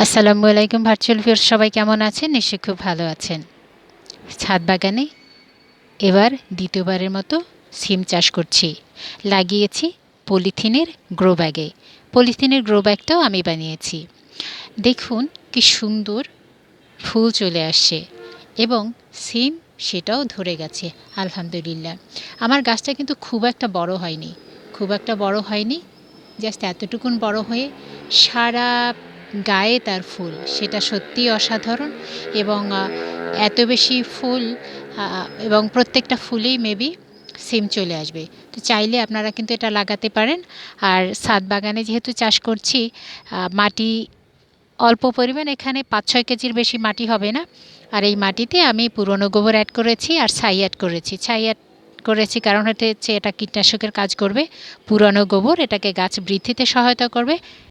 আসসালামু আলাইকুম virtual viewers, সবাই কেমন আছেন? নিশ্চয়ই খুব ভালো আছেন। ছাদ বাগানে এবার দ্বিতীয়বারের মতো সিম চাষ করছি। লাগিয়েছি পলিথিনের গ্রো ব্যাগে। পলিথিনের গ্রো ব্যাগটাও আমি বানিয়েছি। দেখুন কি সুন্দর ফুল চলে আসছে এবং সিম সেটাও ধরে গেছে আলহামদুলিল্লাহ। আমার গাছটা কিন্তু খুব একটা বড় হয়নি, জাস্ট এতটুকুন বড় হয়ে সারা গায়ে তার ফুল, সেটা সত্যিই অসাধারণ। এবং এত বেশি ফুল, এবং প্রত্যেকটা ফুলেই মেবি সিম চলে আসবে। তো চাইলে আপনারা কিন্তু এটা লাগাতে পারেন। আর ছাদ বাগানে যেহেতু চাষ করছি, মাটি অল্প পরিমাণ, এখানে ৫-৬ কেজির বেশি মাটি হবে না। আর এই মাটিতে আমি পুরনো গোবর অ্যাড করেছি আর ছাই অ্যাড করেছি কারণ হচ্ছে এটা কীটনাশকের কাজ করবে। পুরনো গোবর এটাকে গাছ বৃদ্ধিতে সহায়তা করবে